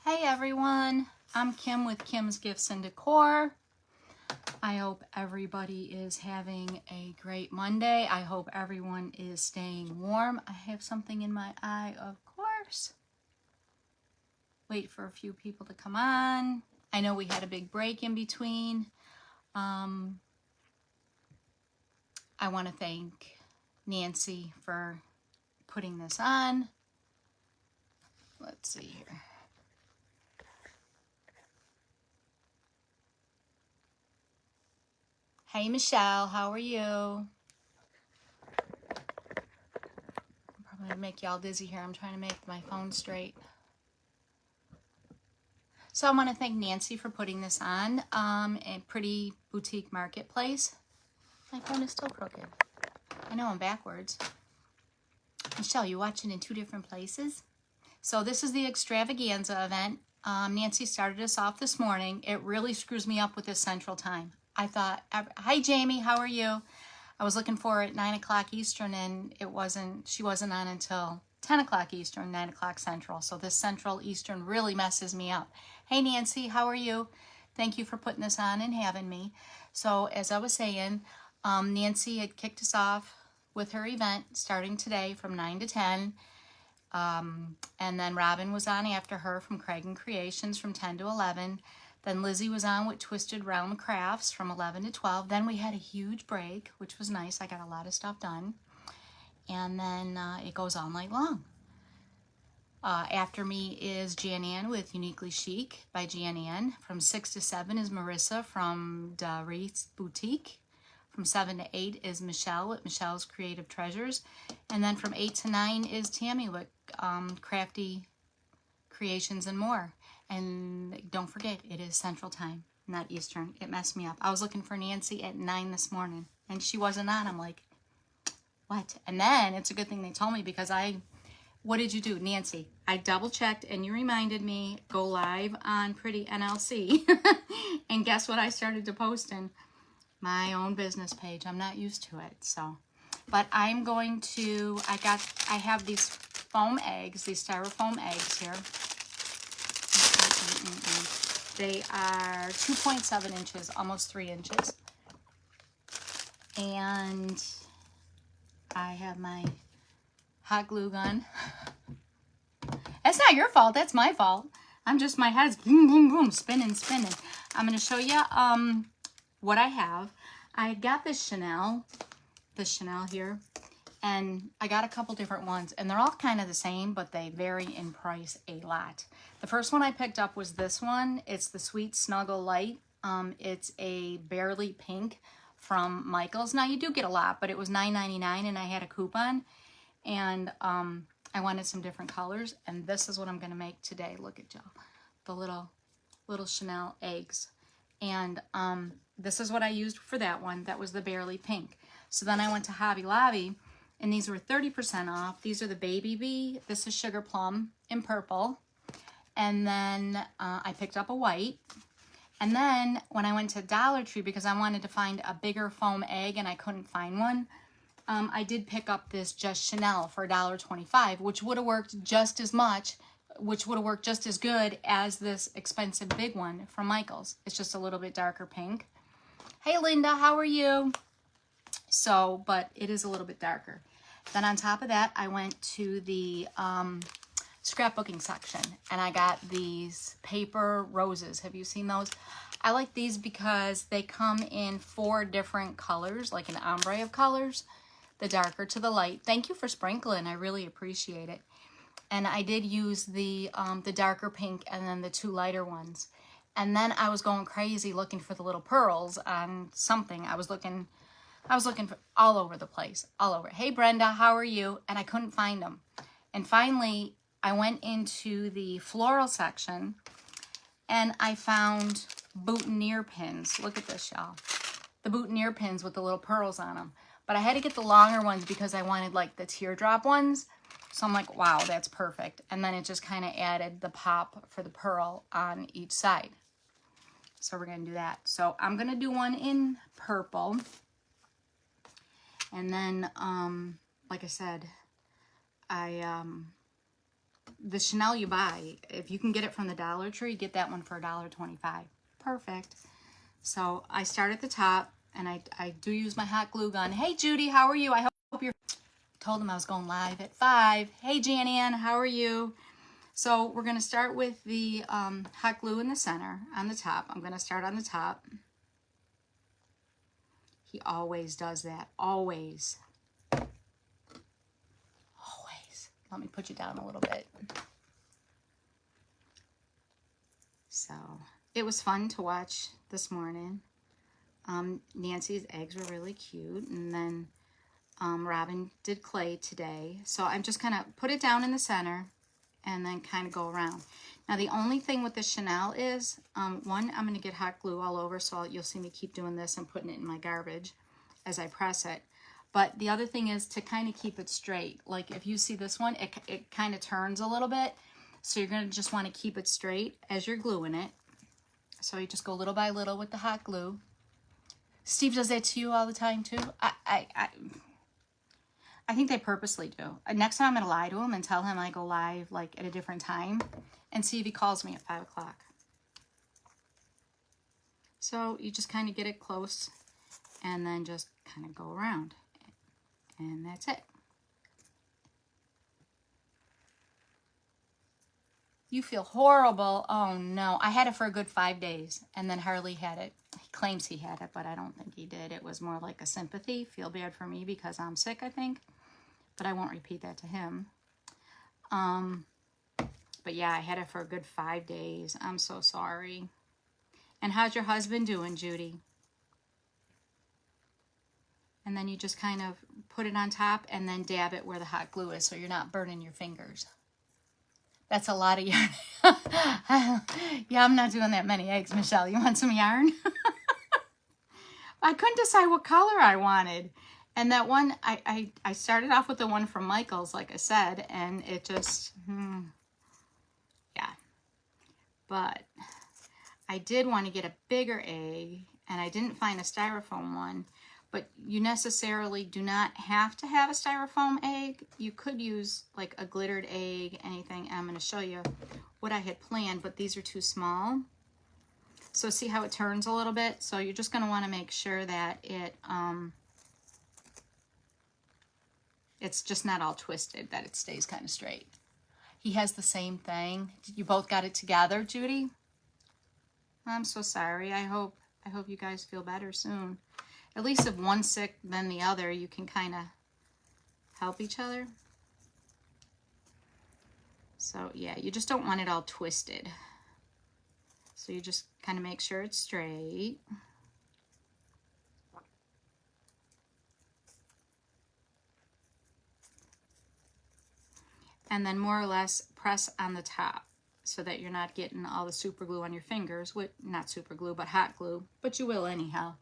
Hey everyone, I'm Kim with Kim's Gifts and Decor. I hope everybody is having a great Monday. I hope everyone is staying warm. I have something in my eye, of course. Wait for a few people to come on. I know we had a big break in between. I want to thank Nancy for putting this on. Let's see here. Hey Michelle, how are you? I'm probably gonna make y'all dizzy here. I'm trying to make my phone straight. So I want to thank Nancy for putting this on a pretty boutique marketplace. My phone is still crooked. I know I'm backwards. Michelle, you watching in two different places? So this is the extravaganza event. Nancy started us off this morning. It really screws me up with this Central Time. I thought, hi Jamie, how are you? I was looking for it at 9 o'clock Eastern and she wasn't on until 10 o'clock Eastern, 9 o'clock Central. So this Central Eastern really messes me up. Hey Nancy, how are you? Thank you for putting this on and having me. So as I was saying, Nancy had kicked us off with her event starting today from 9 to 10. And then Robin was on after her from Craig and Creations from 10 to 11. Then Lizzie was on with Twisted Realm Crafts from 11 to 12. Then we had a huge break, which was nice. I got a lot of stuff done. And then it goes all night long. After me is Jan Ann with Uniquely Chic by Jan Ann. From 6 to 7 is Marissa from Doris Boutique. From 7 to 8 is Michelle with Michelle's Creative Treasures. And then from 8 to 9 is Tammy with Crafty Creations and More. And don't forget, it is Central Time, not Eastern. It messed me up. I was looking for Nancy at 9 this morning, and she wasn't on. I'm like, what? And then it's a good thing they told me because what did you do, Nancy? I double checked, and you reminded me, go live on Pretty NLC. And guess what I started to post in? My own business page. I'm not used to it, so. But I'm going to, I have these foam eggs, these styrofoam eggs here. They are 2.7 inches, almost 3 inches. And I have my hot glue gun. That's not your fault, that's my fault. My head's boom, boom, boom, spinning. I'm gonna show you what I have. I got this Chanel here, and I got a couple different ones, and they're all kind of the same, but they vary in price a lot. The first one I picked up was this one. It's the Sweet Snuggle Light. It's a Barely Pink from Michaels. Now you do get a lot, but it was $9.99 and I had a coupon, and I wanted some different colors, and this is what I'm gonna make today. Look at y'all, the little Chanel eggs. And this is what I used for that one. That was the Barely Pink. So then I went to Hobby Lobby, and these were 30% off. These are the Baby Bee. This is Sugar Plum in purple. And then I picked up a white. And then when I went to Dollar Tree, because I wanted to find a bigger foam egg and I couldn't find one, I did pick up this Just Chanel for $1.25, which would have worked just as much, which would have worked just as good as this expensive big one from Michaels. It's just a little bit darker pink. Hey Linda, how are you? So, but it is a little bit darker. Then on top of that, I went to the scrapbooking section, and I got these paper roses. Have you seen those? I like these because they come in 4 different colors, like an ombre of colors, the darker to the light. Thank you for sprinkling. I really appreciate it. And I did use the darker pink and then the 2 lighter ones. And then I was going crazy looking for the little pearls on something. I was looking for all over the place, all over. Hey Brenda, how are you? And I couldn't find them. And finally, I went into the floral section and I found boutonniere pins. Look at this, y'all. The boutonniere pins with the little pearls on them. But I had to get the longer ones because I wanted like the teardrop ones. So I'm like, wow, that's perfect. And then it just kind of added the pop for the pearl on each side. So we're going to do that. So I'm going to do one in purple. And then, like I said, I the Chanel you buy, if you can get it from the Dollar Tree, get that one for $1.25. Perfect. So I start at the top, and I do use my hot glue gun. Hey, Judy, how are you? I hope you're... Told him I was going live at 5. Hey, Jan Ann, how are you? So we're going to start with the hot glue in the center on the top. I'm going to start on the top. He always does that. Always. Always. Let me put you down a little bit. So it was fun to watch this morning. Nancy's eggs were really cute. And then Robin did clay today. So I'm just kind of put it down in the center and then kind of go around. Now the only thing with the Chanel is, one, I'm going to get hot glue all over, so you'll see me keep doing this and putting it in my garbage as I press it. But the other thing is to kind of keep it straight. Like if you see this one, it kind of turns a little bit. So you're going to just want to keep it straight as you're gluing it. So you just go little by little with the hot glue. Steve does that to you all the time too. I think they purposely do. Next time I'm going to lie to him and tell him I go live like at a different time and see if he calls me at 5 o'clock. So you just kind of get it close and then just kind of go around. And that's it. You feel horrible. Oh no. I had it for a good 5 days and then Harley had it. He claims he had it, but I don't think he did. It was more like a sympathy. Feel bad for me because I'm sick, I think. But I won't repeat that to him. But yeah, I had it for a good 5 days. I'm so sorry. And how's your husband doing, Judy? And then you just kind of put it on top and then dab it where the hot glue is so you're not burning your fingers. That's a lot of yarn. Yeah, I'm not doing that many eggs, Michelle. You want some yarn? I couldn't decide what color I wanted. And that one, I started off with the one from Michael's, like I said, and it just, yeah. But I did want to get a bigger egg, and I didn't find a styrofoam one. But you necessarily do not have to have a styrofoam egg. You could use like a glittered egg, anything. I'm going to show you what I had planned, but these are too small. So see how it turns a little bit? So you're just going to want to make sure that it's just not all twisted, that it stays kind of straight. He has the same thing. You both got it together, Judy? I'm so sorry. I hope you guys feel better soon. At least if one's sick than the other, you can kind of help each other. So yeah, you just don't want it all twisted. So you just kind of make sure it's straight. And then more or less press on the top so that you're not getting all the super glue on your fingers. Not super glue, but hot glue. But you will anyhow.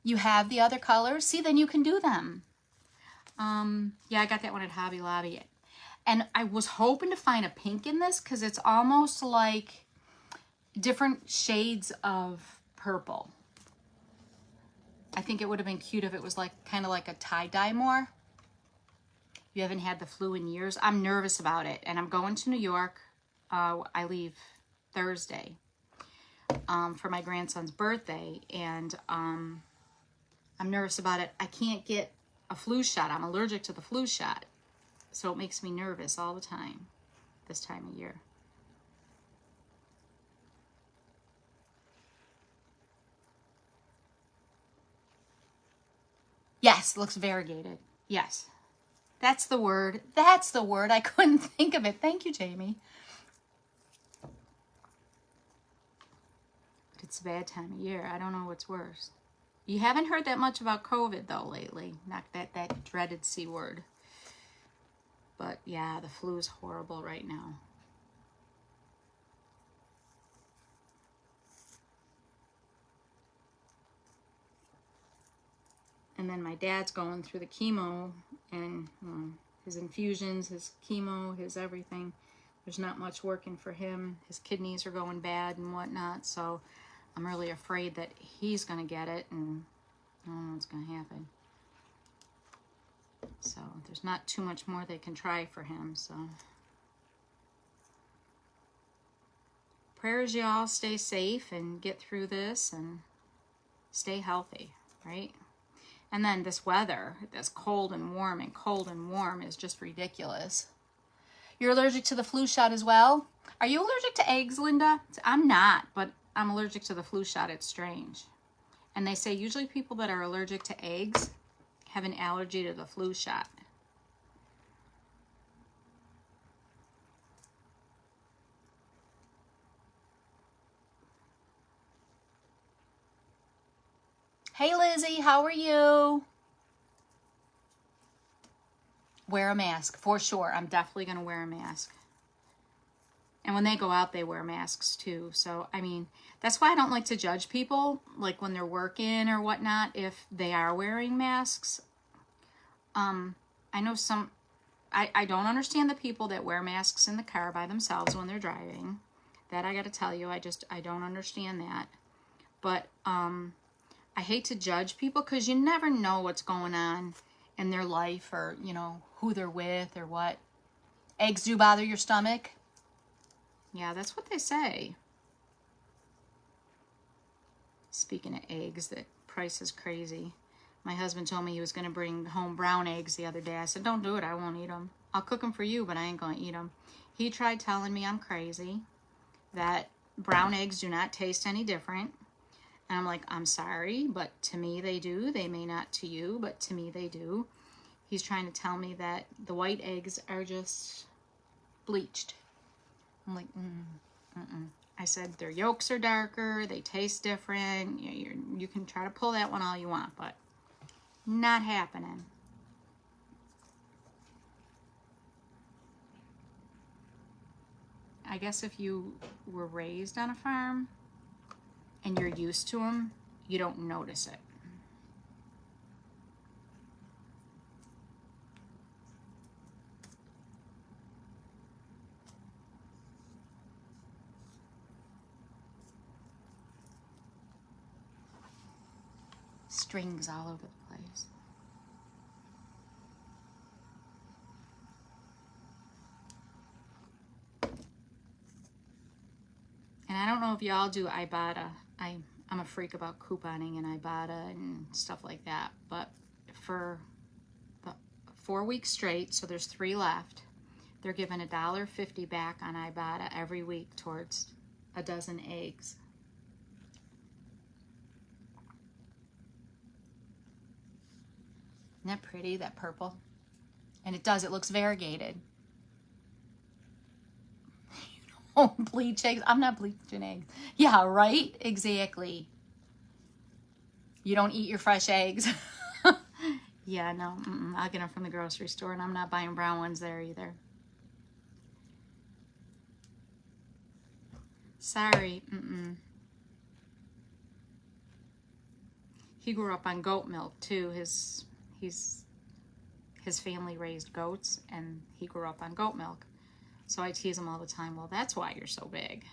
You have the other colors? See, then you can do them. Yeah, I got that one at Hobby Lobby. And I was hoping to find a pink in this because it's almost like different shades of purple. I think it would have been cute if it was like kind of like a tie-dye more. You haven't had the flu in years. I'm nervous about it. And I'm going to New York. I leave Thursday for my grandson's birthday. And I'm nervous about it. I can't get a flu shot. I'm allergic to the flu shot. So it makes me nervous all the time this time of year. Yes, looks variegated. Yes. That's the word. That's the word. I couldn't think of it. Thank you, Jamie. But it's a bad time of year. I don't know what's worse. You haven't heard that much about COVID, though, lately. Not that dreaded C word. But, yeah, the flu is horrible right now. And then my dad's going through the chemo and his infusions, his chemo, his everything. There's not much working for him. His kidneys are going bad and whatnot. So I'm really afraid that he's going to get it, and I don't know what's going to happen. So there's not too much more they can try for him. So prayers y'all stay safe and get through this and stay healthy, right? And then this weather, this cold and warm is just ridiculous. You're allergic to the flu shot as well? Are you allergic to eggs, Linda? I'm not, but I'm allergic to the flu shot. It's strange. And they say usually people that are allergic to eggs have an allergy to the flu shot. Hey, Lizzie, how are you? Wear a mask, for sure. I'm definitely going to wear a mask. And when they go out, they wear masks too. So, I mean, that's why I don't like to judge people, like when they're working or whatnot, if they are wearing masks. I know some, I don't understand the people that wear masks in the car by themselves when they're driving. That I got to tell you, I don't understand that. But I hate to judge people because you never know what's going on in their life or, you know, who they're with or what. Eggs do bother your stomach? Yeah, that's what they say. Speaking of eggs, the price is crazy. My husband told me he was going to bring home brown eggs the other day. I said, don't do it. I won't eat them. I'll cook them for you, but I ain't going to eat them. He tried telling me I'm crazy, that brown eggs do not taste any different. And I'm like, I'm sorry, but to me they do. They may not to you, but to me they do. He's trying to tell me that the white eggs are just bleached. I'm like, I said, their yolks are darker. They taste different. You can try to pull that one all you want, but not happening. I guess if you were raised on a farm and you're used to them, you don't notice it. Strings all over the place. And I don't know if y'all do Ibotta. I'm a freak about couponing and Ibotta and stuff like that. But for the 4 weeks straight, so there's 3 left, they're giving $1.50 back on Ibotta every week towards a dozen eggs. Isn't that pretty, that purple? And it looks variegated. Oh, bleach eggs. I'm not bleaching eggs. Yeah, right? Exactly. You don't eat your fresh eggs. Yeah, no. I'll get them from the grocery store, and I'm not buying brown ones there either. Sorry. He grew up on goat milk, too. His family raised goats, and he grew up on goat milk. So I tease him all the time, well, that's why you're so big.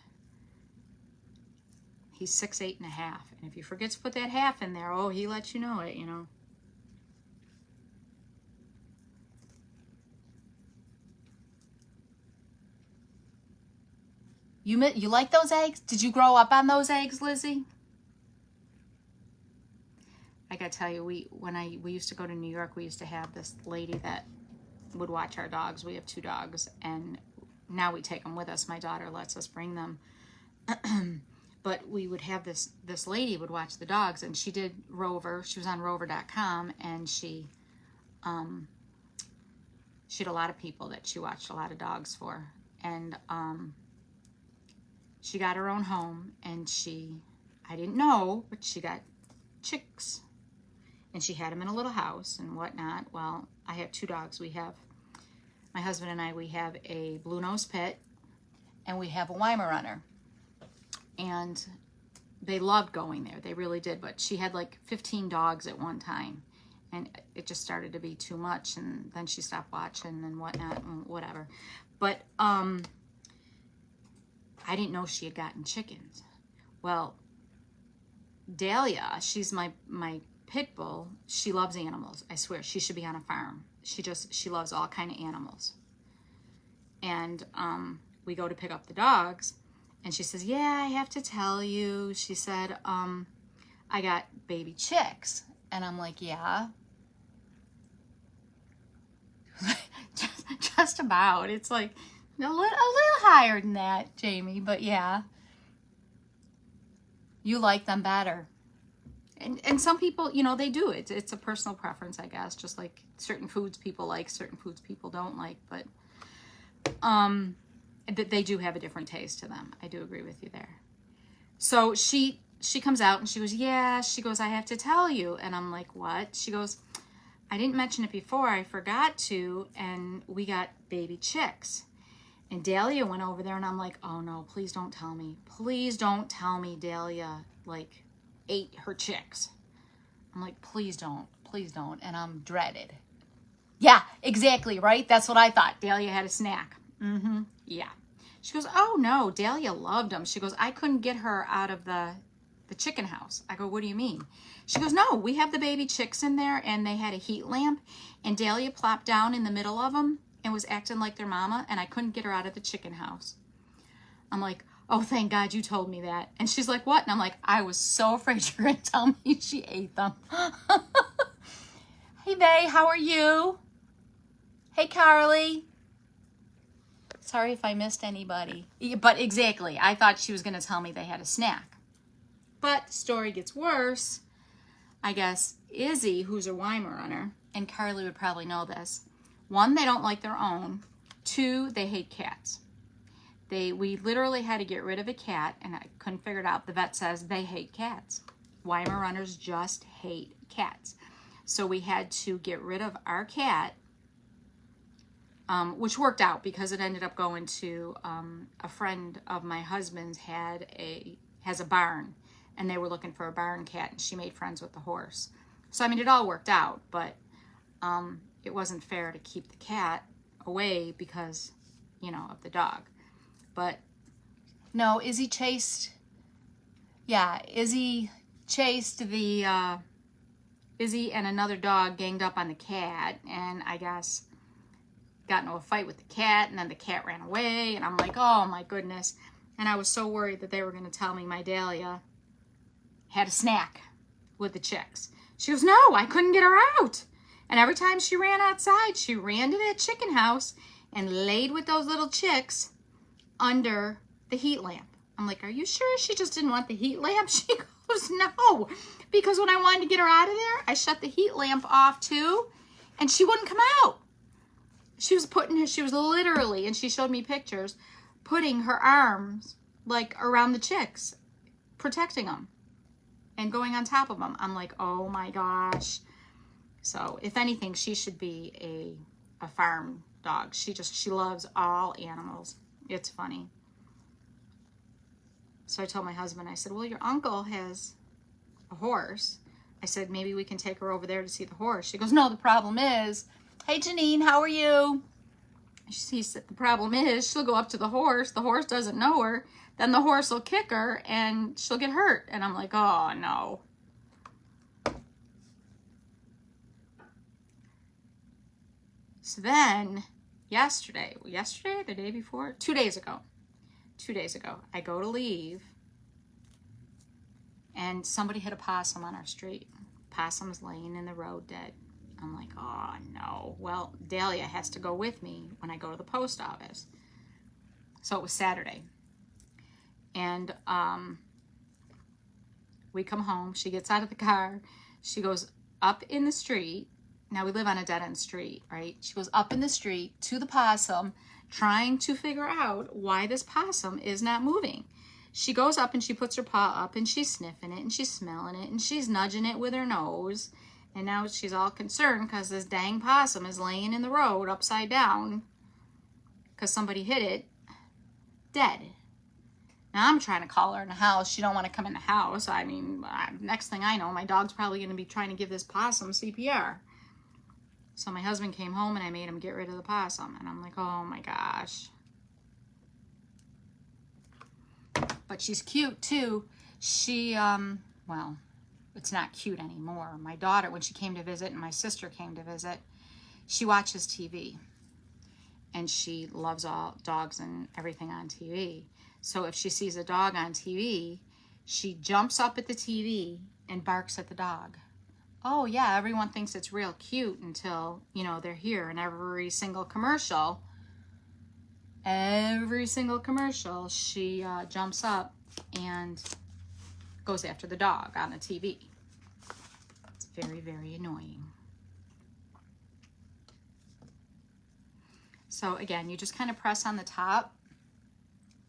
He's 6'8 and a half. And if you forget to put that half in there, oh, he lets you know it, you know. You like those eggs? Did you grow up on those eggs, Lizzie? I gotta tell you, we used to go to New York, we used to have this lady that would watch our dogs. We have 2 dogs, and now we take them with us. My daughter lets us bring them. But we would have this lady would watch the dogs, and she did Rover. She was on rover.com, and she had a lot of people that she watched a lot of dogs for. And she got her own home, and I didn't know, but she got chicks. And she had them in a little house and whatnot. Well, I have 2 dogs. My husband and I, we have a blue-nosed pit, and we have a Weimaraner. And they loved going there. They really did. But she had like 15 dogs at one time. And it just started to be too much. And then she stopped watching and whatnot and whatever. But I didn't know she had gotten chickens. Well, Dahlia, she's my pit bull. She loves animals. I swear, she should be on a farm. she loves all kind of animals. And we go to pick up the dogs, and she says, yeah, I have to tell you, she said, I got baby chicks. And I'm like, yeah. just about. It's like a little higher than that, Jamie, but yeah. You like them better. And some people, you know, they do it. It's a personal preference, I guess. Just like certain foods people like, certain foods people don't like. But they do have a different taste to them. I do agree with you there. So she comes out and she goes, yeah. She goes, I have to tell you. And I'm like, what? She goes, I didn't mention it before. I forgot to. And we got baby chicks. And Dahlia went over there, and I'm like, oh no, please don't tell me. Please don't tell me Dahlia, like, ate her chicks. I'm like, please don't. Please don't. And I'm dreaded. Yeah, exactly, right? That's what I thought. Dahlia had a snack. Mm-hmm. Yeah. She goes, oh no, Dahlia loved them. She goes, I couldn't get her out of the chicken house. I go, what do you mean? She goes, no, we have the baby chicks in there, and they had a heat lamp, and Dahlia plopped down in the middle of them and was acting like their mama, and I couldn't get her out of the chicken house. I'm like, oh, thank God you told me that. And she's like, what? And I'm like, I was so afraid you were going to tell me she ate them. Hey, bae, how are you? Hey, Carly. Sorry if I missed anybody. But exactly, I thought she was going to tell me they had a snack. But the story gets worse. I guess Izzy, who's a Weimaraner, and Carly would probably know this. 1, they don't like their own. 2, they hate cats. We literally had to get rid of a cat, and I couldn't figure it out. The vet says they hate cats. Weimaraners just hate cats. So we had to get rid of our cat, which worked out because it ended up going to a friend of my husband's has a barn, and they were looking for a barn cat, and she made friends with the horse. So, I mean, it all worked out, but it wasn't fair to keep the cat away because, you know, of the dog. But no, Izzy chased the, Izzy and another dog ganged up on the cat, and I guess got into a fight with the cat, and then the cat ran away, and I'm like, oh my goodness. And I was so worried that they were going to tell me my Dahlia had a snack with the chicks. She goes, no, I couldn't get her out. And every time she ran outside, she ran to that chicken house and laid with those little chicks under the heat lamp. I'm like, are you sure she just didn't want the heat lamp? She goes, no, because when I wanted to get her out of there, I shut the heat lamp off too, and she wouldn't come out. She was literally, and she showed me pictures, putting her arms like around the chicks, protecting them and going on top of them. I'm like, oh my gosh. So if anything, she should be a farm dog. She loves all animals. It's funny. So I told my husband, I said, well, your uncle has a horse. I said, maybe we can take her over there to see the horse. She goes, no, the problem is, hey, Janine, how are you? He said, the problem is she'll go up to the horse doesn't know her, then the horse will kick her and she'll get hurt. And I'm like, oh no. So then yesterday, the day before, 2 days ago, I go to leave and somebody hit a possum on our street. Possum's laying in the road dead. I'm like, oh no. Well, Dahlia has to go with me when I go to the post office. So it was Saturday. And we come home. She gets out of the car. She goes up in the street. Now we live on a dead-end street, right? She goes up in the street to the possum, trying to figure out why this possum is not moving. She goes up and she puts her paw up and she's sniffing it and she's smelling it and she's nudging it with her nose. And now she's all concerned because this dang possum is laying in the road upside down because somebody hit it dead. Now I'm trying to call her in the house. She don't want to come in the house. I mean, next thing I know, my dog's probably going to be trying to give this possum CPR. So my husband came home and I made him get rid of the possum. And I'm like, oh my gosh. But she's cute too. She, well, it's not cute anymore. My daughter, when she came to visit and my sister came to visit, She watches TV, and she loves all dogs and everything on TV. So if she sees a dog on TV, she jumps up at the TV and barks at the dog. Oh yeah, everyone thinks it's real cute until, you know, they're here, and every single commercial, she jumps up and goes after the dog on the TV. It's very, very annoying. So again, you just kind of press on the top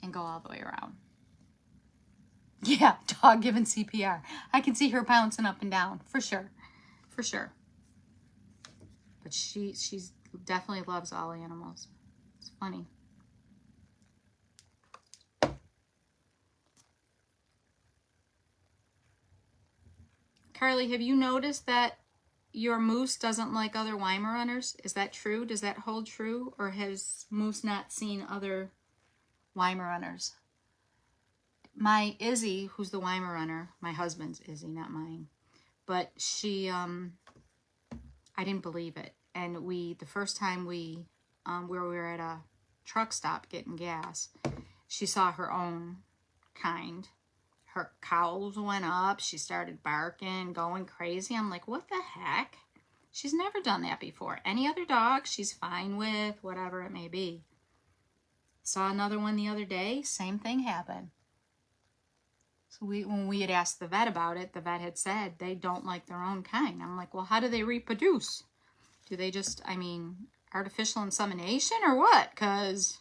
and go all the way around. Yeah, dog giving CPR. I can see her bouncing up and down, for sure. For sure. But she's definitely loves all animals. It's funny. Carly, have you noticed that your moose doesn't like other Weimaraners? Is that true? Does that hold true? Or has Moose not seen other Weimaraners? My Izzy, who's the Weimaraner, my husband's Izzy, not mine, but she, I didn't believe it. And the first time where we were at a truck stop getting gas, she saw her own kind. Her cowls went up. She started barking, going crazy. I'm like, what the heck? She's never done that before. Any other dog she's fine with, whatever it may be. Saw another one the other day, same thing happened. So when we had asked the vet about it, the vet had said they don't like their own kind. I'm like, well, how do they reproduce? Do they just, I mean, artificial insemination or what? Because,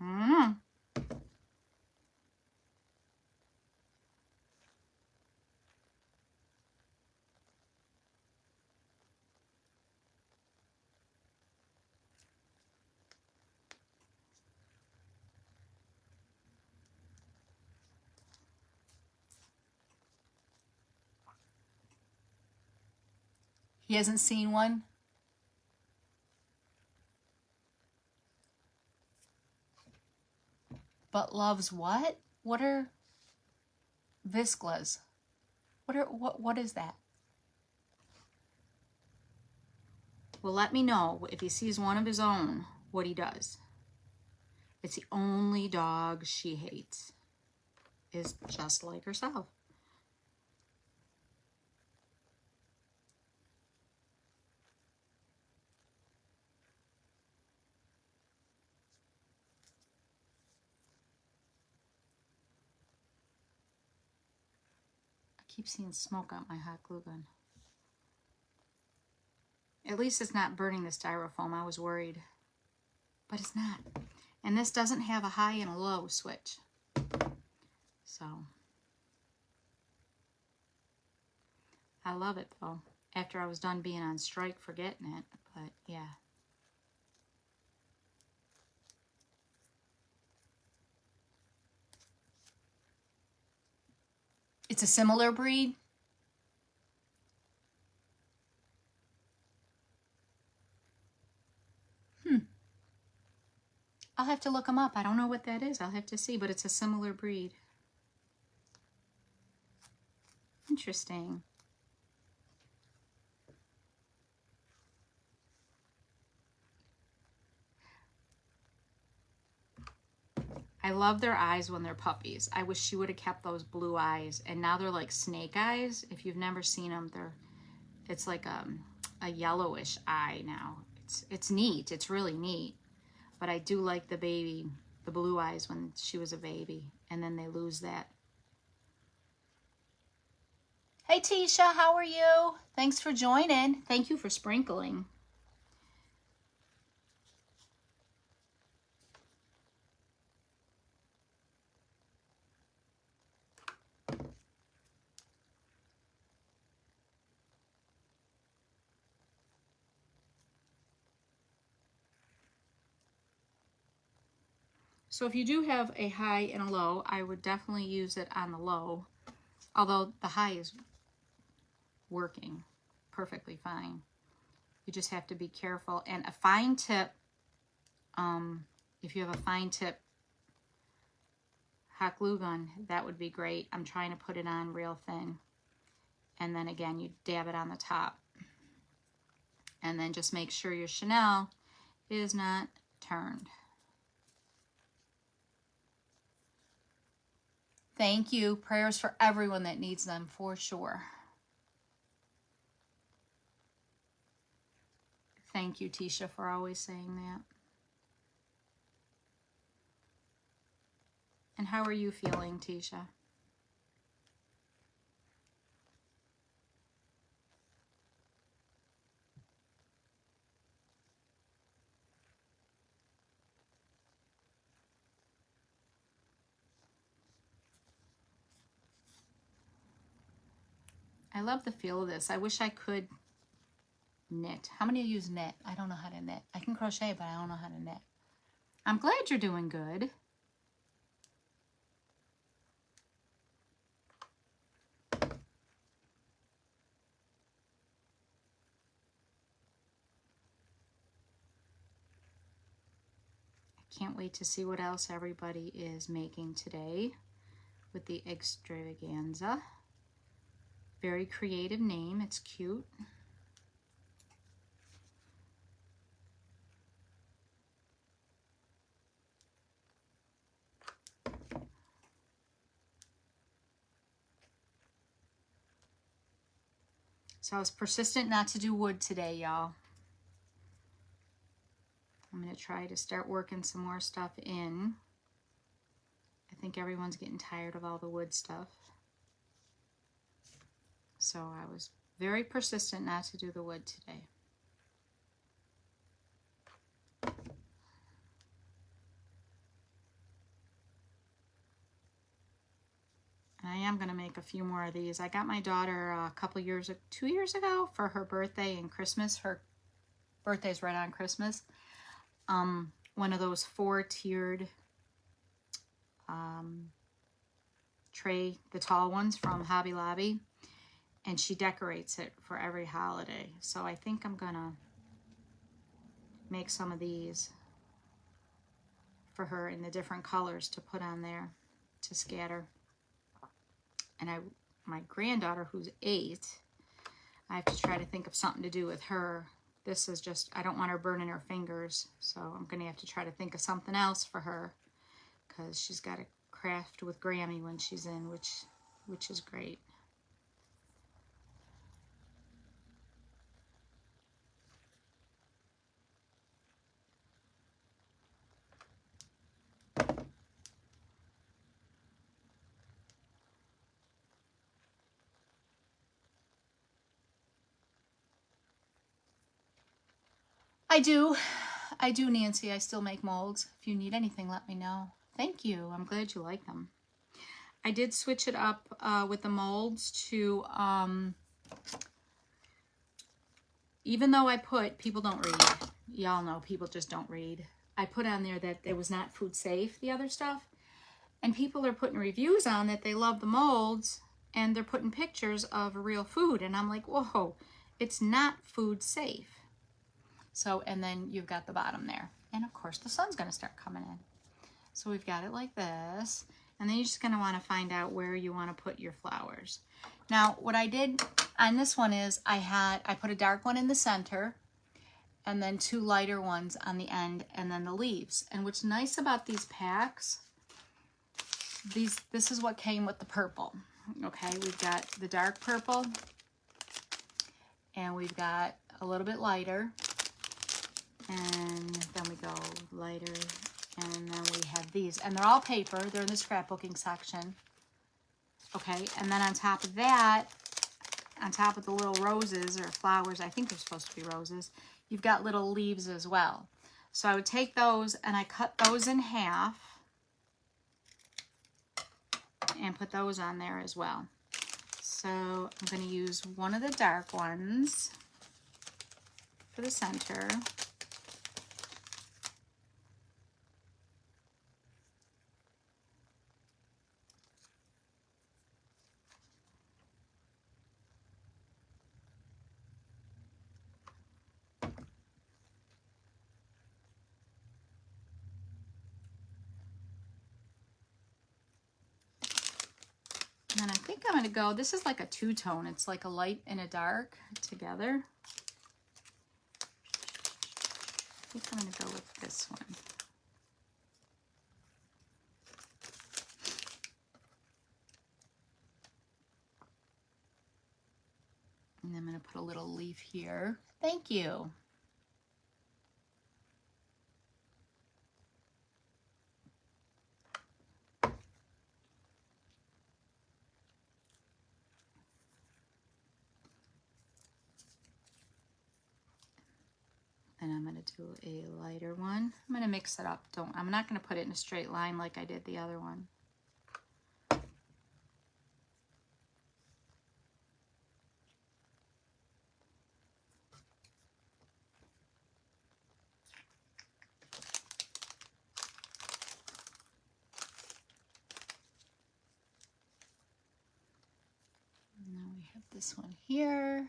I don't know. He hasn't seen one? But loves what? What are visclas? What is that? Well, let me know if he sees one of his own, what he does. It's the only dog she hates. Is just like herself. I keep seeing smoke out my hot glue gun. At least it's not burning the styrofoam. I was worried. But it's not. And this doesn't have a high and a low switch. So, I love it though. After I was done being on strike for getting it. But yeah. It's a similar breed. I'll have to look them up. I don't know what that is. I'll have to see, but it's a similar breed. Interesting. I love their eyes when they're puppies. I wish she would have kept those blue eyes. And now they're like snake eyes. If you've never seen them, it's like a yellowish eye now. It's neat. It's really neat. But I do like the blue eyes when she was a baby. And then they lose that. Hey, Tisha, how are you? Thanks for joining. Thank you for sprinkling. So if you do have a high and a low, I would definitely use it on the low. Although the high is working perfectly fine. You just have to be careful. And a fine tip, if you have a fine tip hot glue gun, that would be great. I'm trying to put it on real thin. And then again, you dab it on the top. And then just make sure your chenille is not turned. Thank you. Prayers for everyone that needs them, for sure. Thank you, Tisha, for always saying that. And how are you feeling, Tisha? I love the feel of this. I wish I could knit. How many of you use knit? I don't know how to knit. I can crochet, but I don't know how to knit. I'm glad you're doing good. I can't wait to see what else everybody is making today with the extravaganza. Very creative name. It's cute. So I was persistent not to do wood today, y'all. I'm going to try to start working some more stuff in. I think everyone's getting tired of all the wood stuff. So I was very persistent not to do the wood today. And I am going to make a few more of these. I got my daughter a couple years, 2 years ago for her birthday and Christmas. Her birthday's right on Christmas. One of those 4-tiered tray, the tall ones from Hobby Lobby. And she decorates it for every holiday. So I think I'm going to make some of these for her in the different colors to put on there to scatter. And my granddaughter, who's 8, I have to try to think of something to do with her. This is just, I don't want her burning her fingers, so I'm going to have to try to think of something else for her, because she's got to craft with Grammy when she's in, which is great. I do, Nancy. I still make molds. If you need anything, let me know. Thank you. I'm glad you like them. I did switch it up with the molds to, even though I put, people don't read. Y'all know people just don't read. I put on there that it was not food safe, the other stuff. And people are putting reviews on that they love the molds, and they're putting pictures of real food. And I'm like, whoa, it's not food safe. So, and then you've got the bottom there. And of course the sun's gonna start coming in. So we've got it like this. And then you're just gonna wanna find out where you wanna put your flowers. Now, what I did on this one is I put a dark one in the center and then 2 lighter ones on the end and then the leaves. And what's nice about these packs, this is what came with the purple. Okay, we've got the dark purple and we've got a little bit lighter. And then we go lighter, and then we have these. And they're all paper. They're in the scrapbooking section. Okay, and then on top of that, on top of the little roses or flowers, I think they're supposed to be roses, you've got little leaves as well. So I would take those and I cut those in half and put those on there as well. So I'm going to use one of the dark ones for the center. And I think I'm going to go, this is like a 2-tone. It's like a light and a dark together. think I'm going to go with this one. And I'm going to put a little leaf here. Thank you. And I'm going to do a lighter one. I'm going to mix it up. I'm not going to put it in a straight line like I did the other one. And now we have this one here.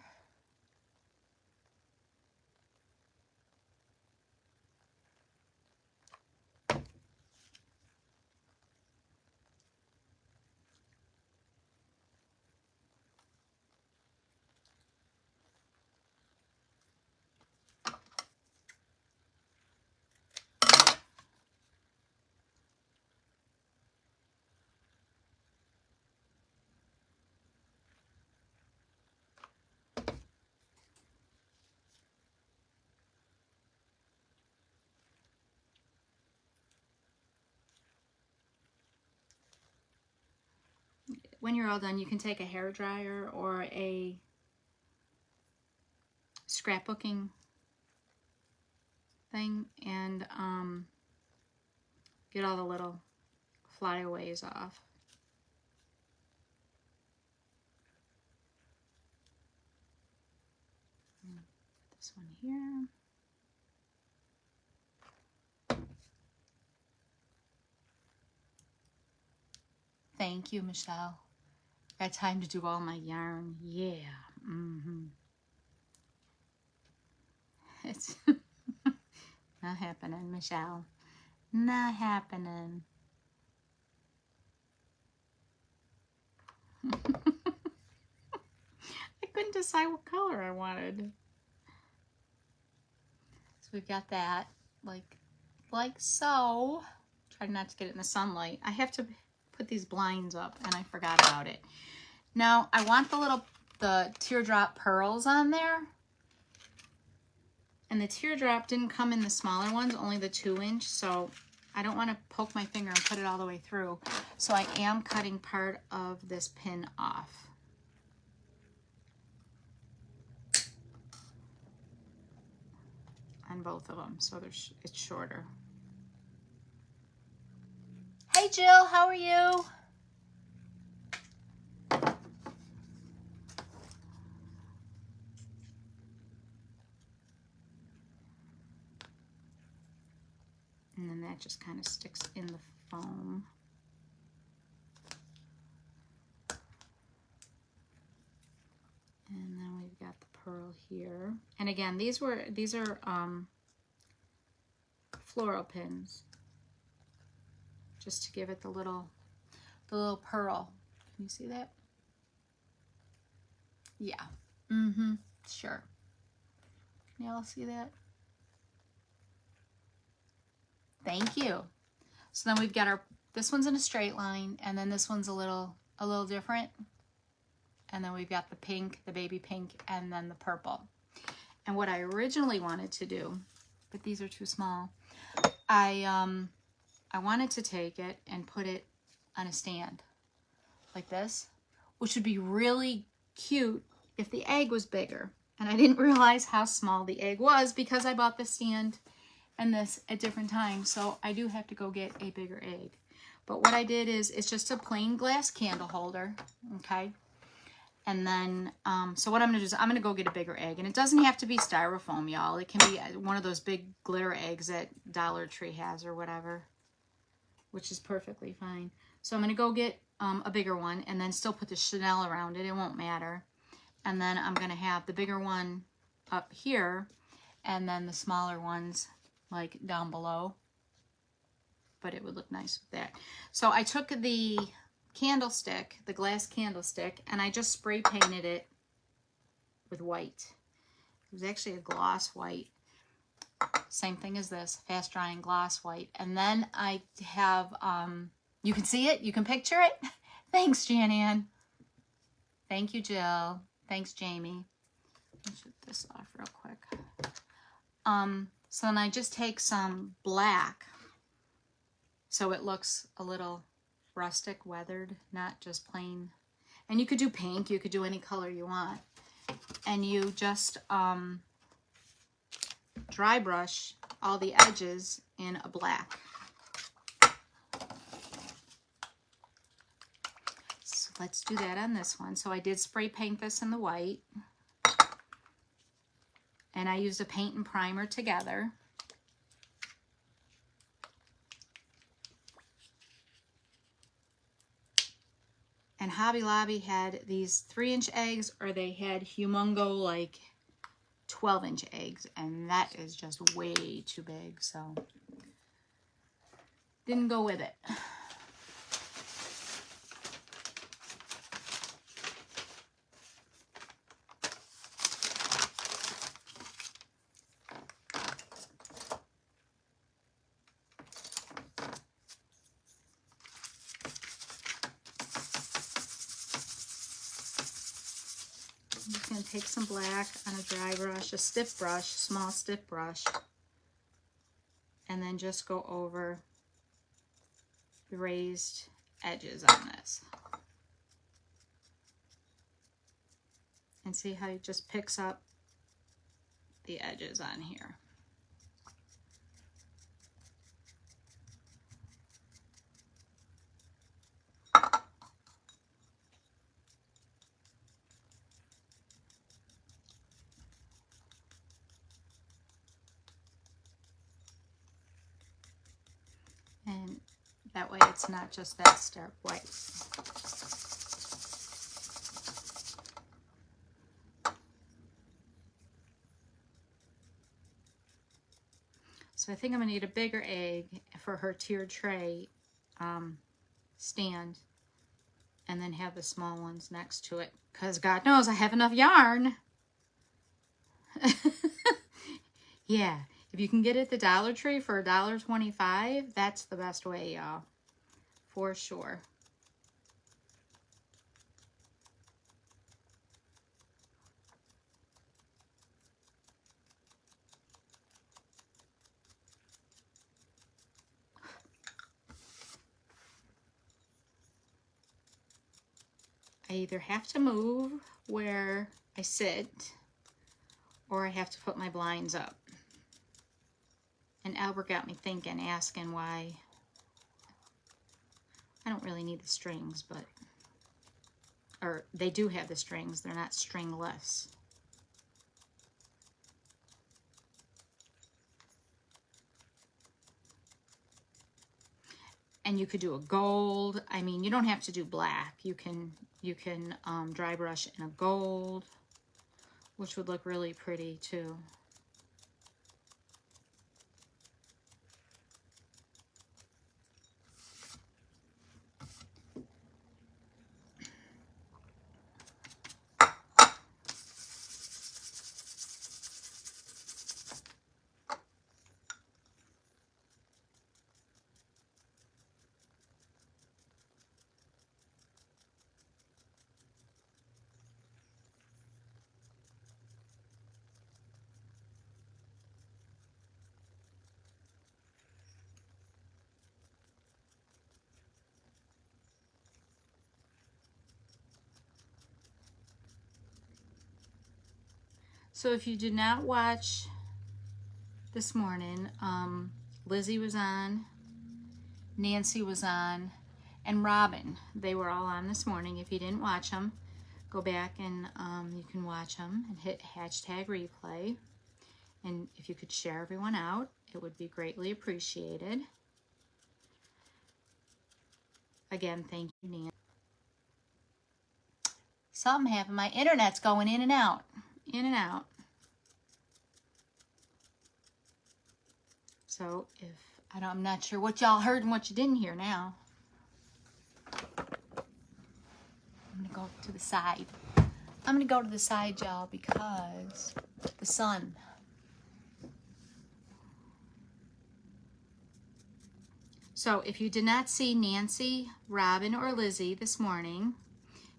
When you're all done, you can take a hair dryer or a scrapbooking thing and get all the little flyaways off. This one here. Thank you, Michelle. Got time to do all my yarn. Yeah. It's not happening, Michelle. Not happening. I couldn't decide what color I wanted. So we've got that, like so. Try not to get it in the sunlight. I have to put these blinds up and I forgot about it. Now I want the teardrop pearls on there. And the teardrop didn't come in the smaller ones, only the 2-inch. So I don't want to poke my finger and put it all the way through. So I am cutting part of this pin off. On both of them, so it's shorter. Hey Jill, how are you? And then that just kind of sticks in the foam. And then we've got the pearl here. And again, these are floral pins. Just to give it the little pearl. Can you see that? Yeah. Sure. Can y'all see that? Thank you. So then we've got this one's in a straight line, and then this one's a little different. And then we've got the pink, the baby pink, and then the purple. And what I originally wanted to do, but these are too small, I wanted to take it and put it on a stand like this, which would be really cute if the egg was bigger. And I didn't realize how small the egg was because I bought the stand and this at different times. So I do have to go get a bigger egg. But what I did is, it's just a plain glass candle holder, okay? And then, so what I'm going to do is I'm going to go get a bigger egg. And it doesn't have to be styrofoam, y'all. It can be one of those big glitter eggs that Dollar Tree has or whatever, which is perfectly fine. So I'm going to go get a bigger one and then still put the Chanel around it. It won't matter. And then I'm going to have the bigger one up here and then the smaller ones like down below. But it would look nice with that. So I took the candlestick, the glass candlestick, and I just spray painted it with white. It was actually a gloss white. Same thing as this, fast drying gloss white. And then I have, you can see it? You can picture it? Thanks, Jan-Ann. Thank you, Jill. Thanks, Jamie. Let me shoot this off real quick. So then I just take some black so it looks a little rustic, weathered, not just plain. And you could do pink, you could do any color you want. And you just dry brush all the edges in a black. So let's do that on this one. So I did spray paint this in the white. And I used a paint and primer together. And Hobby Lobby had these 3-inch eggs, or they had humongo like 12-inch eggs, and that is just way too big, so didn't go with it. I'm just going to take some black on a dry brush, a stiff brush, small stiff brush, and then just go over the raised edges on this. And see how it just picks up the edges on here. And that way it's not just that stark white. So I think I'm gonna need a bigger egg for her tiered tray stand, and then have the small ones next to it, because God knows I have enough yarn. Yeah. If you can get it at the Dollar Tree for $1.25, that's the best way, y'all. For sure. I either have to move where I sit, or I have to put my blinds up. And Albert got me thinking, asking why. I don't really need the strings, but, or they do have the strings, they're not stringless. And you could do a gold. I mean, you don't have to do black. You can dry brush in a gold, which would look really pretty too. So if you did not watch this morning, Lizzie was on, Nancy was on, and Robin. They were all on this morning. If you didn't watch them, go back and you can watch them and hit hashtag replay. And if you could share everyone out, it would be greatly appreciated. Again, thank you, Nancy. Something happened. My internet's going in and out. In and out. So if I'm not sure what y'all heard and what you didn't hear now. I'm gonna go to the side. I'm gonna go to the side, y'all, because the sun. So if you did not see Nancy, Robin, or Lizzie this morning,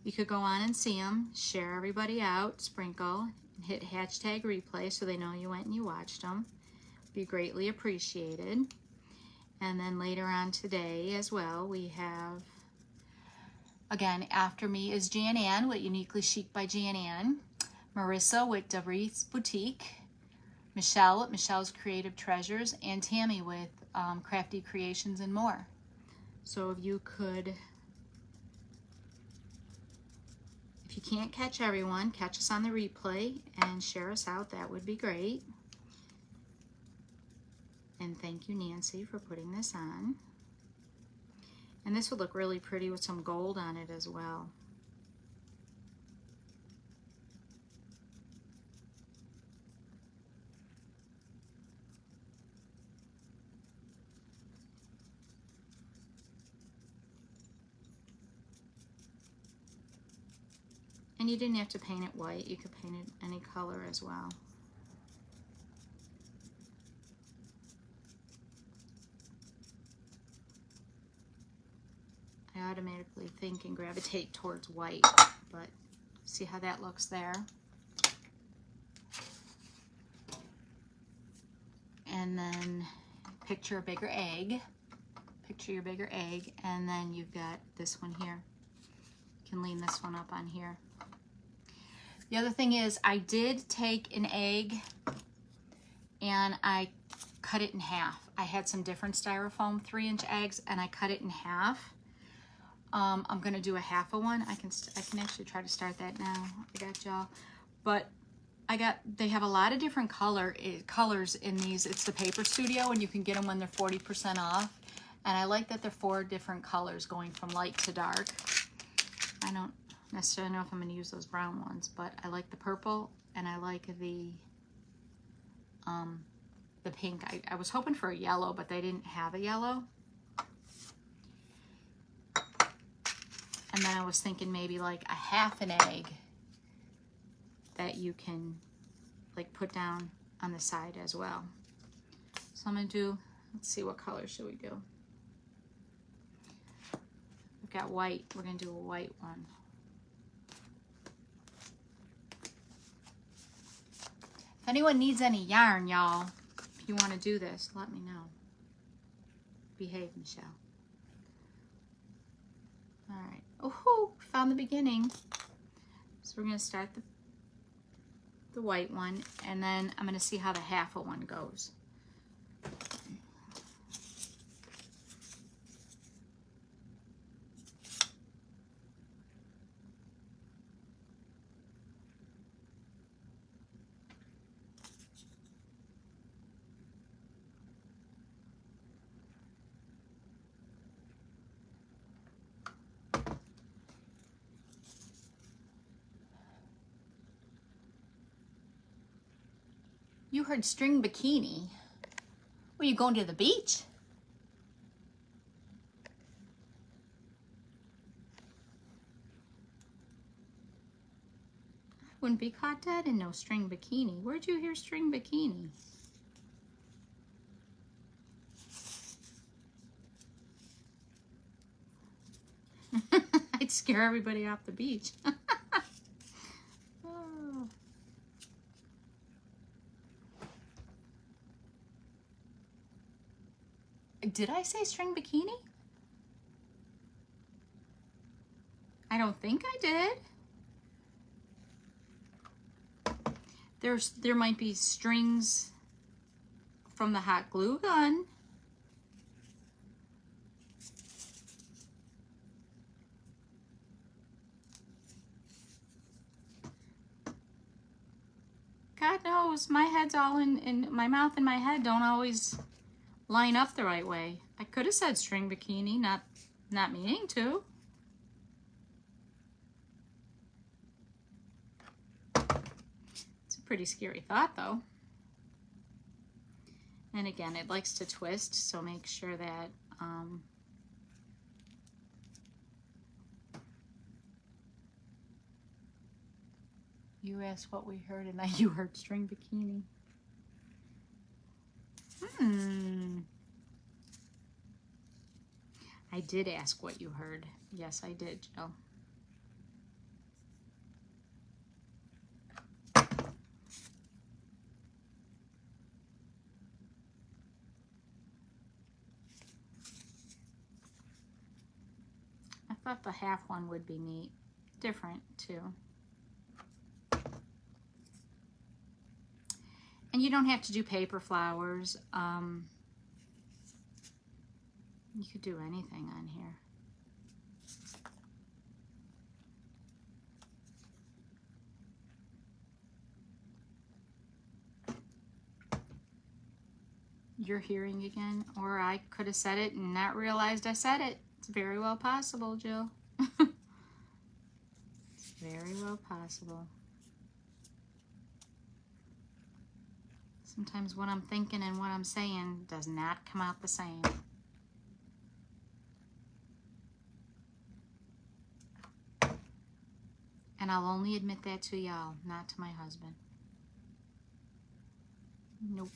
you could go on and see them, share everybody out, sprinkle, and hit hashtag replay so they know you went and you watched them. Be greatly appreciated. And then later on today as well, we have, again, after me is Jan Ann with Uniquely Chic by Jan Ann, Marissa with Davri's Boutique, Michelle with Michelle's Creative Treasures, and Tammy with Crafty Creations and more. So if you could, if you can't catch everyone, catch us on the replay and share us out. That would be great. And thank you, Nancy, for putting this on. And this would look really pretty with some gold on it as well. And you didn't have to paint it white. You could paint it any color as well. I automatically think and gravitate towards white, but see how that looks there. And then picture a bigger egg. Picture your bigger egg, and then you've got this one here. You can lean this one up on here. The other thing is I did take an egg and I cut it in half. I had some different styrofoam 3-inch eggs and I cut it in half. I'm gonna do a half of one. I can actually try to start that now. I got y'all. But they have a lot of different colors in these. It's the Paper Studio, and you can get them when they're 40% off. And I like that they're 4 different colors going from light to dark. I don't necessarily know if I'm gonna use those brown ones, but I like the purple and I like the pink. I was hoping for a yellow, but they didn't have a yellow. And then I was thinking maybe like a half an egg that you can like put down on the side as well. So I'm gonna do, let's see, what color should we do? We've got white, we're gonna do a white one. If anyone needs any yarn, y'all, if you wanna do this, let me know. Behave, Michelle. All right. Oh, found the beginning. So we're going to start the white one, and then I'm going to see how the half of one goes. You heard string bikini. Were you going to the beach? I wouldn't be caught dead in no string bikini. Where'd you hear string bikini? I'd scare everybody off the beach. Oh. Did I say string bikini? I don't think I did. There might be strings from the hot glue gun. God knows, my head's all in my mouth and my head don't always line up the right way. I could have said string bikini, not meaning to. It's a pretty scary thought though. And again, it likes to twist, so make sure that you asked what we heard and you heard string bikini. I did ask what you heard. Yes, I did, Jill. I thought the half one would be neat. Different, too. And you don't have to do paper flowers. You could do anything on here. You're hearing again, or I could have said it and not realized I said it. It's very well possible, Jill. It's very well possible. Sometimes what I'm thinking and what I'm saying does not come out the same. And I'll only admit that to y'all, not to my husband. Nope.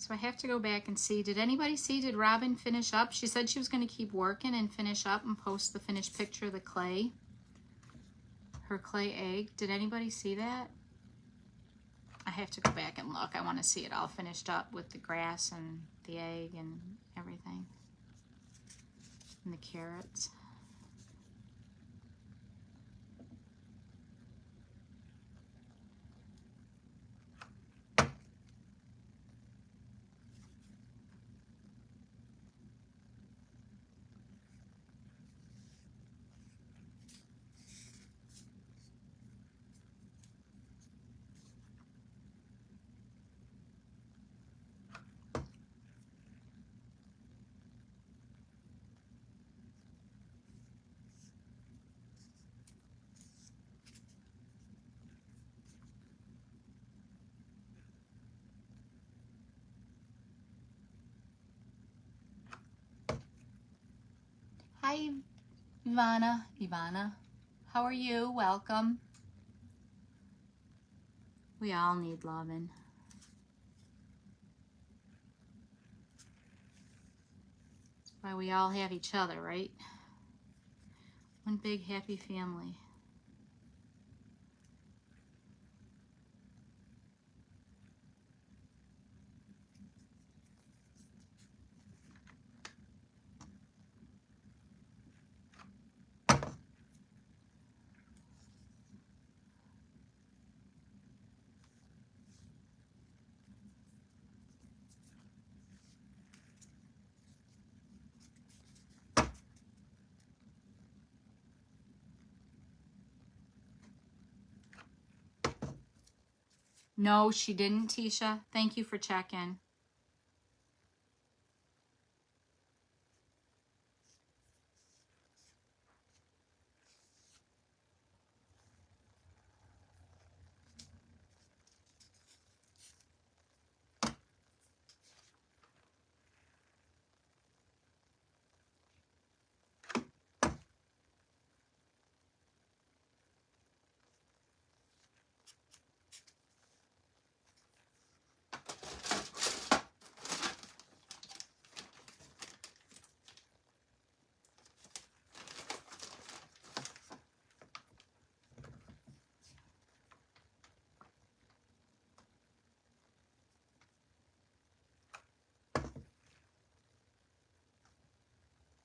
So I have to go back and see, did anybody see, did Robin finish up? She said she was going to keep working and finish up and post the finished picture of the clay. Her clay egg. Did anybody see that? I have to go back and look. I want to see it all finished up with the grass and the egg and everything. And the carrots. Hi, Ivana. Ivana, how are you? Welcome. We all need loving. That's why we all have each other, right? One big happy family. No, she didn't, Tisha. Thank you for checking.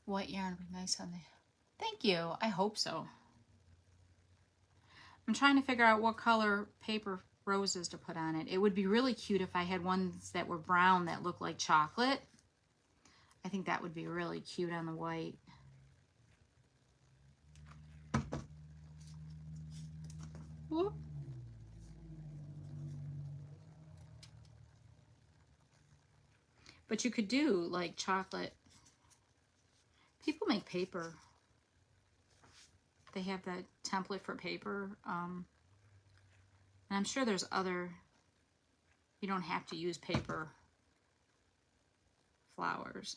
White yarn would be nice on there. Thank you. I hope so. I'm trying to figure out what color paper roses to put on it. It would be really cute if I had ones that were brown that look like chocolate. I think that would be really cute on the white. Whoop. But you could do like chocolate. People make paper. They have that template for paper. And I'm sure there's other, you don't have to use paper flowers.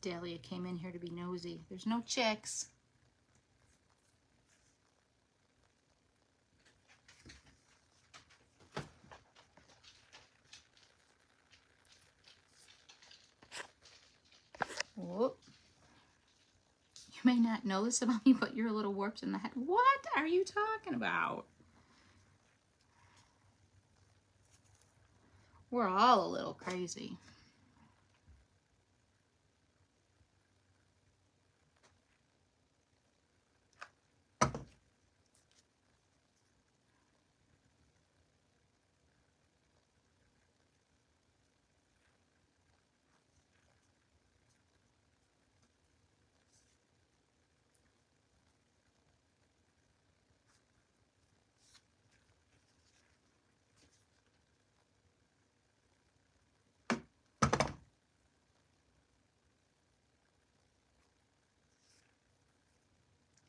Dahlia came in here to be nosy. There's no chicks. Whoop. You may not know this about me, but you're a little warped in the head. What are you talking about? We're all a little crazy.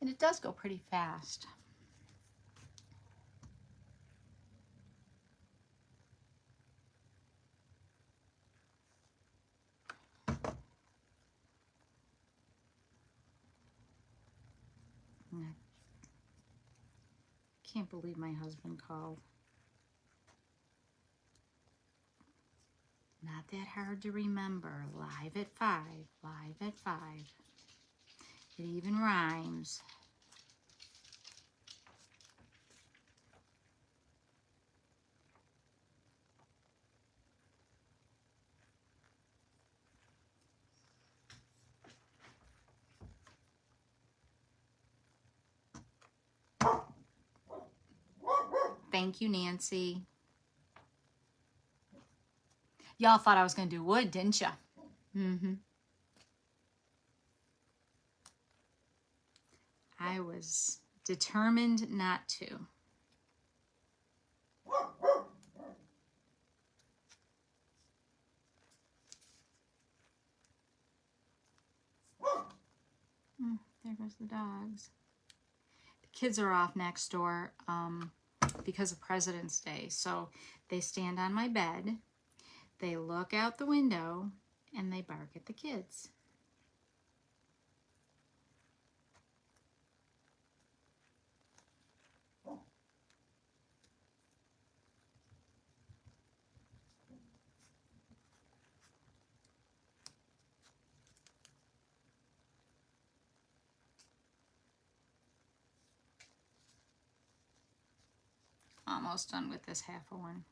And it does go pretty fast. I can't believe my husband called. Not that hard to remember. Live at 5. Live at 5. It even rhymes. Thank you, Nancy. Y'all thought I was going to do wood, didn't ya? Mm-hmm. I was determined not to. There goes the dogs. The kids are off next door because of President's Day. So they stand on my bed, they look out the window, and they bark at the kids. Almost done with this half of one.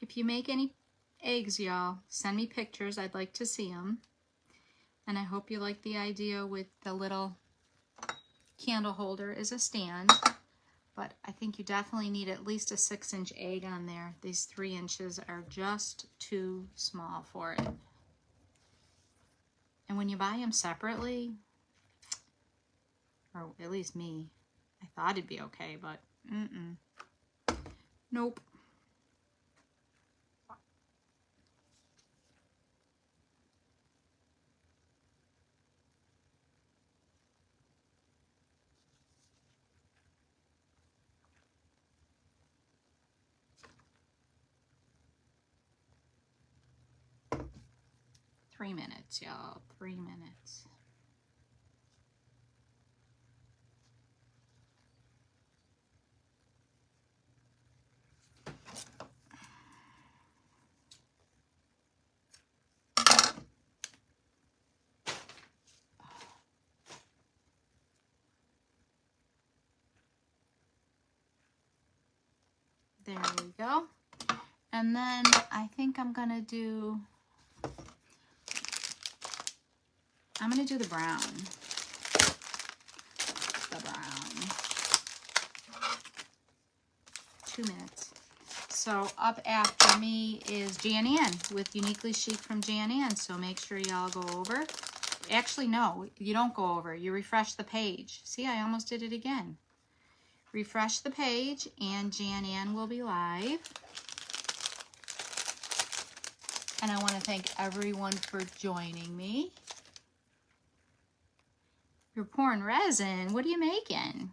If you make any eggs, y'all, send me pictures. I'd like to see them. And I hope you like the idea with the little candle holder as a stand. But I think you definitely need at least a 6-inch egg on there. These 3 inches are just too small for it. And when you buy them separately, or at least me, I thought it'd be okay, but nope. Three minutes, y'all. 3 minutes. There we go. And then I think I'm gonna do the brown. The brown. 2 minutes. So up after me is Jan Ann with Uniquely Chic from Jan Ann. So make sure y'all go over. Actually, no, you don't go over. You refresh the page. See, I almost did it again. Refresh the page and Jan Ann will be live. And I want to thank everyone for joining me. You're pouring resin. What are you making?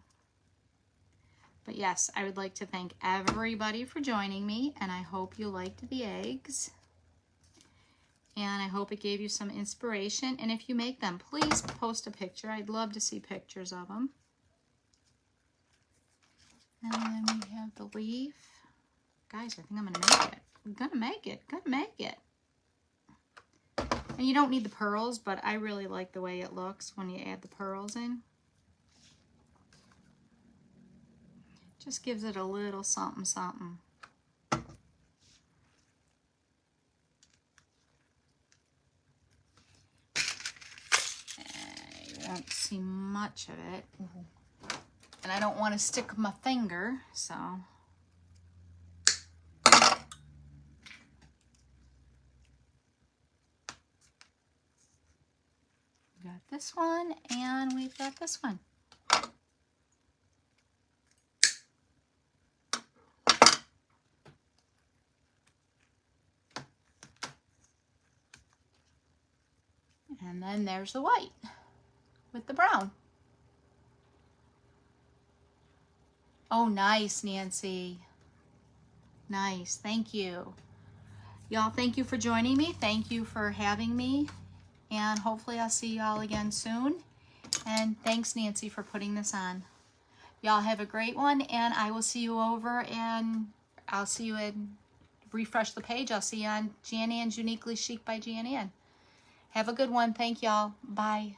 But yes, I would like to thank everybody for joining me, and I hope you liked the eggs. And I hope it gave you some inspiration. And if you make them, please post a picture. I'd love to see pictures of them. And then we have the leaf. Guys, I think I'm gonna make it. I'm gonna make it. Gonna make it. And you don't need the pearls, but I really like the way it looks when you add the pearls in. Just gives it a little something, something. You won't see much of it. And I don't want to stick my finger, so. We've got this one, and we've got this one. And then there's the white with the brown. Oh, nice, Nancy. Nice, thank you. Y'all, thank you for joining me. Thank you for having me. And hopefully I'll see y'all again soon. And thanks, Nancy, for putting this on. Y'all have a great one, and I will see you over, and I'll see you in, refresh the page. I'll see you on Jan Ann's Uniquely Chic by Jan Ann. Have a good one. Thank y'all. Bye.